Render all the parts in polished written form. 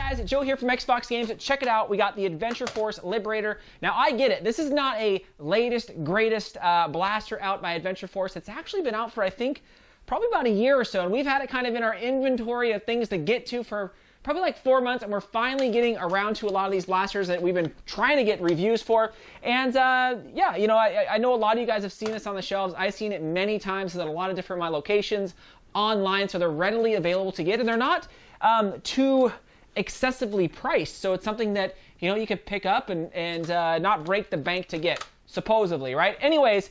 guys, Joe here from XFoxGames. Check it out. We got the Adventure Force Liberator. Now, I get it. This is not a latest, greatest blaster out by Adventure Force. It's actually been out for, I think, probably about a year or so, and we've had it kind of in our inventory of things to get to for probably like 4 months, and we're finally getting around to a lot of these blasters that we've been trying to get reviews for. And yeah, you know, I know a lot of you guys have seen this on the shelves. I've seen it many times at a lot of different my locations online, so they're readily available to get, and they're not too excessively priced. So it's something that, you know, you can pick up and not break the bank to get, supposedly, right? Anyways,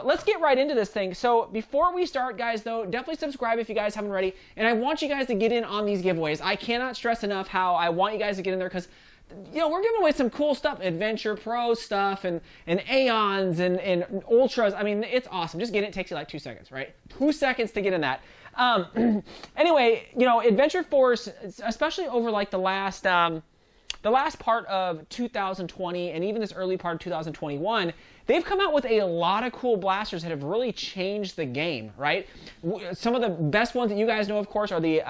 let's get right into this thing. So before we start, guys, though, definitely subscribe if you guys haven't already. And I want you guys to get in on these giveaways. I cannot stress enough how I want you guys to get in there, because, you know, we're giving away some cool stuff, Adventure Pro stuff, and Aeons and Ultras. I mean, it's awesome. Just get it. It takes you like 2 seconds, right? 2 seconds to get in that. Anyway, you know, Adventure Force, especially over like the last part of 2020 and even this early part of 2021, they've come out with a lot of cool blasters that have really changed the game, right? Some of the best ones that you guys know, of course, are the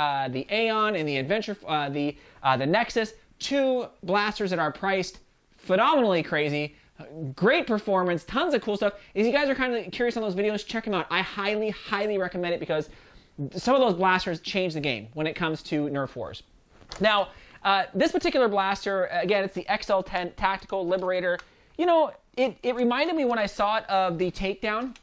Aeon and the Adventure, the Nexus. 2 blasters that are priced phenomenally crazy, great performance, tons of cool stuff. If you guys are kind of curious on those videos, check them out. I highly, highly recommend it, because some of those blasters change the game when it comes to Nerf Wars. Now, this particular blaster, again, it's the XL10 Tactical Liberator. You know, it reminded me when I saw it of the Takedown,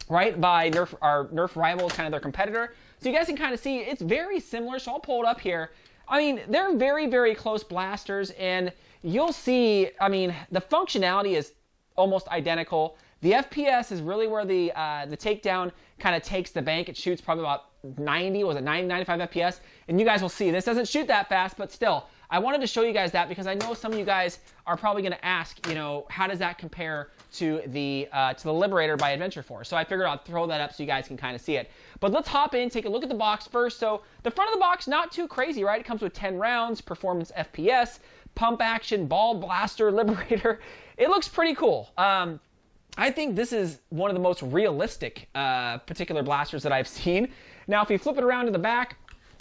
right, by our Nerf rivals, kind of their competitor. So you guys can kind of see it's very similar, so I'll pull it up here. I mean, they're very, very close blasters, and you'll see, I mean, the functionality is almost identical. The FPS is really where the Takedown kind of takes the bank. It shoots probably about 90, was it 90, 95 FPS? And you guys will see, this doesn't shoot that fast, but still, I wanted to show you guys that, because I know some of you guys are probably going to ask, you know, how does that compare to the Liberator by Adventure Force? So I figured I'd throw that up so you guys can kind of see it. But let's hop in, take a look at the box first. So the front of the box, not too crazy, right? It comes with 10 rounds, performance FPS, pump action, ball blaster, Liberator. It looks pretty cool. I think this is one of the most realistic particular blasters that I've seen. Now, if you flip it around to the back,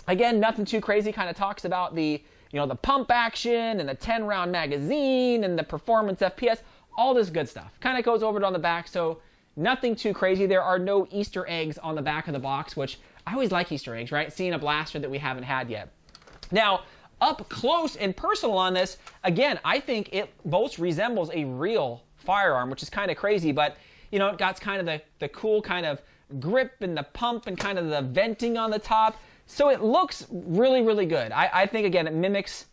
again, nothing too crazy. Kind of talks about the, you know, the pump action and the 10-round magazine and the performance FPS, all this good stuff. Kind of goes over it on the back, so nothing too crazy. There are no Easter eggs on the back of the box, which I always like Easter eggs, right? Seeing a blaster that we haven't had yet. Now, up close and personal on this, again, I think it most resembles a real firearm, which is kind of crazy, but, you know, it got kind of the cool kind of grip and the pump and kind of the venting on the top. So it looks really, really good. I think, again, it mimics,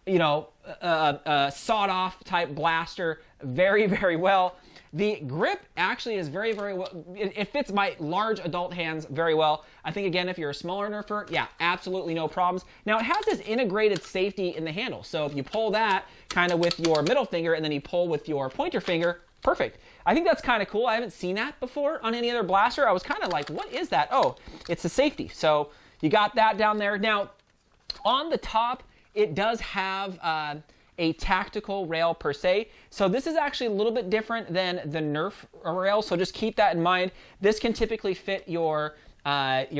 you know, a sawed-off type blaster very, very well. The grip actually is very, very well. It fits my large adult hands very well. I think, again, if you're a smaller Nerfer, yeah, absolutely no problems. Now, it has this integrated safety in the handle. So if you pull that kind of with your middle finger and then you pull with your pointer finger, perfect. I think that's kind of cool. I haven't seen that before on any other blaster. I was kind of like, what is that? Oh, it's the safety. So you got that down there. Now, on the top, it does have a tactical rail per se. So this is actually a little bit different than the Nerf rail, so just keep that in mind. This can typically fit your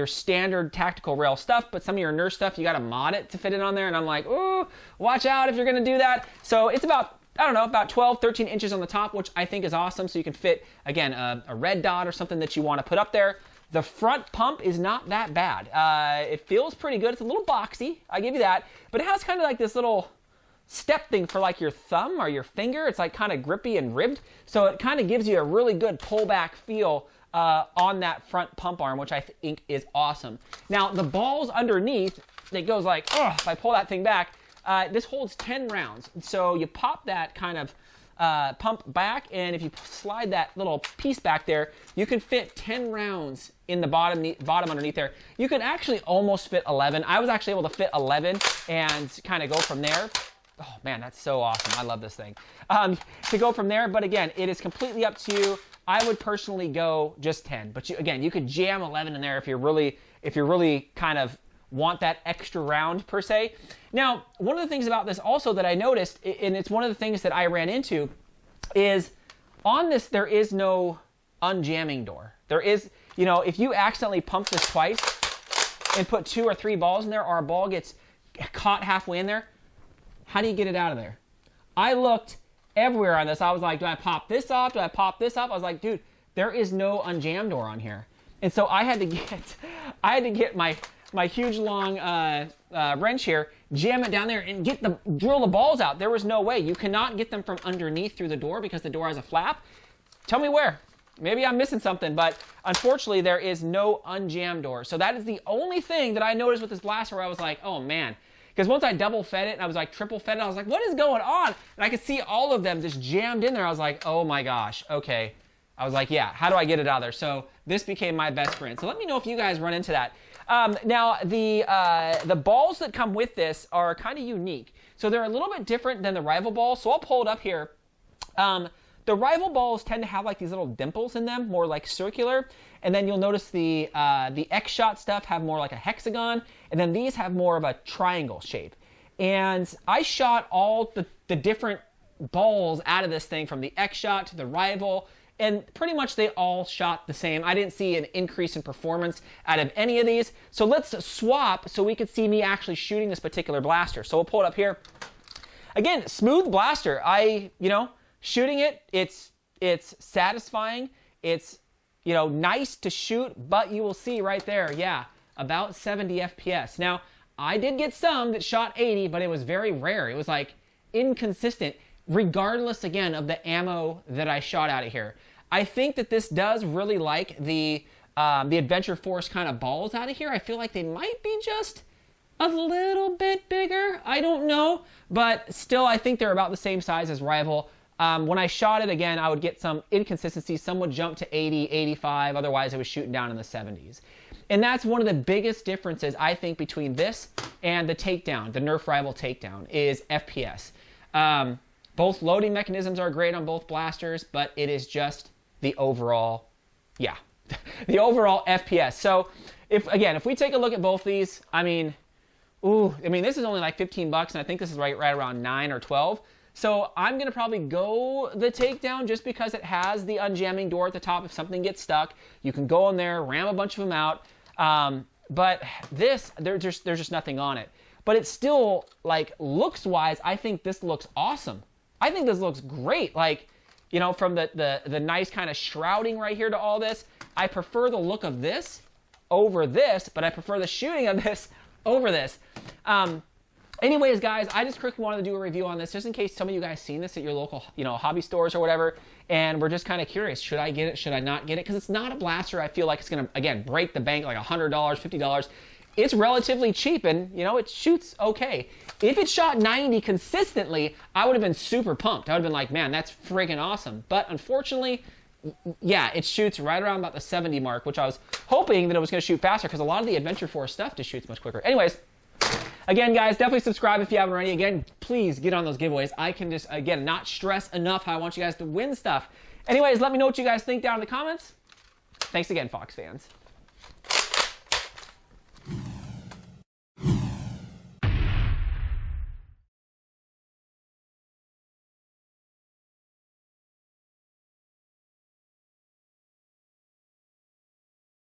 standard tactical rail stuff, but some of your Nerf stuff, you gotta mod it to fit it on there, and I'm like, ooh, watch out if you're gonna do that. So it's about, I don't know, about 12, 13 inches on the top, which I think is awesome, so you can fit, again, a red dot or something that you wanna put up there. The front pump is not that bad. It feels pretty good. It's a little boxy, I give you that, but it has kind of like this little step thing for like your thumb or your finger. It's like kind of grippy and ribbed, so it kind of gives you a really good pullback feel on that front pump arm, which I think is awesome. Now, the balls underneath, it goes like, oh, if I pull that thing back, this holds 10 rounds. So you pop that kind of pump back, and if you slide that little piece back there, you can fit 10 rounds in the bottom underneath there. You could actually almost fit 11. I was actually able to fit 11 and kind of go from there. Oh man, that's so awesome. I love this thing. To go from there, but again, it is completely up to you. I would personally go just 10, but again, you could jam 11 in there if you're really kind of want that extra round per se. Now, one of the things about this also that I noticed, and it's one of the things that I ran into, is on this there is no unjamming door. There is, you know, if you accidentally pump this twice and put 2 or 3 balls in there, or a ball gets caught halfway in there, How do you get it out of there? I looked everywhere on this. I was like, do I pop this off? Do I pop this off? I was like, dude, there is no Unjam door on here. And so I had to get my huge long wrench here, jam it down there, and drill the balls out. There was no way. You cannot get them from underneath through the door because the door has a flap. Tell me where. Maybe I'm missing something, but unfortunately there is no Unjam door. So that is the only thing that I noticed with this blaster where I was like, oh man. Because once I double fed it and I was like triple fed it, I was like, what is going on? And I could see all of them just jammed in there. I was like, oh my gosh, okay. I was like, yeah, how do I get it out of there? So this became my best friend. So let me know if you guys run into that. Now, the balls that come with this are kind of unique. So they're a little bit different than the rival balls. So I'll pull it up here. The rival balls tend to have like these little dimples in them, more like circular. And then you'll notice the X-Shot stuff have more like a hexagon. And then these have more of a triangle shape. And I shot all the different balls out of this thing, from the X-Shot to the rival. And pretty much they all shot the same. I didn't see an increase in performance out of any of these. So let's swap so we could see me actually shooting this particular blaster. So we'll pull it up here. Again, smooth blaster. Shooting it, it's satisfying. It's, nice to shoot, but you will see right there, yeah, about 70 FPS. Now, I did get some that shot 80, but it was very rare. It was like inconsistent, regardless, again, of the ammo that I shot out of here. I think that this does really like the Adventure Force kind of balls out of here. I feel like they might be just a little bit bigger. I don't know, but still, I think they're about the same size as Rival. When I shot it, again, I would get some inconsistency. Some would jump to 80, 85. Otherwise, it was shooting down in the 70s. And that's one of the biggest differences, I think, between this and the Takedown, the Nerf Rival Takedown, is FPS. Both loading mechanisms are great on both blasters, but it is just the overall, the overall FPS. So, if we take a look at both these, this is only like 15 bucks, and I think this is right around 9 or 12. So I'm going to probably go the Takedown just because it has the Unjamming Door at the top. If something gets stuck, you can go in there, ram a bunch of them out. But this, there's just nothing on it. But it's still, like, looks-wise, I think this looks awesome. I think this looks great. Like, from the nice kind of shrouding right here to all this, I prefer the look of this over this, but I prefer the shooting of this over this. Anyways, guys, I just quickly wanted to do a review on this just in case some of you guys seen this at your local, hobby stores or whatever, and we're just kind of curious. Should I get it? Should I not get it? Because it's not a blaster I feel like it's going to, again, break the bank, like $100, $50. It's relatively cheap, and, it shoots okay. If it shot 90 consistently, I would have been super pumped. I would have been like, man, that's friggin' awesome. But unfortunately, yeah, it shoots right around about the 70 mark, which I was hoping that it was going to shoot faster because a lot of the Adventure Force stuff just shoots much quicker. Anyways, again, guys, definitely subscribe if you haven't already. Again, please get on those giveaways. I can just, again, not stress enough how I want you guys to win stuff. Anyways, let me know what you guys think down in the comments. Thanks again, Fox fans.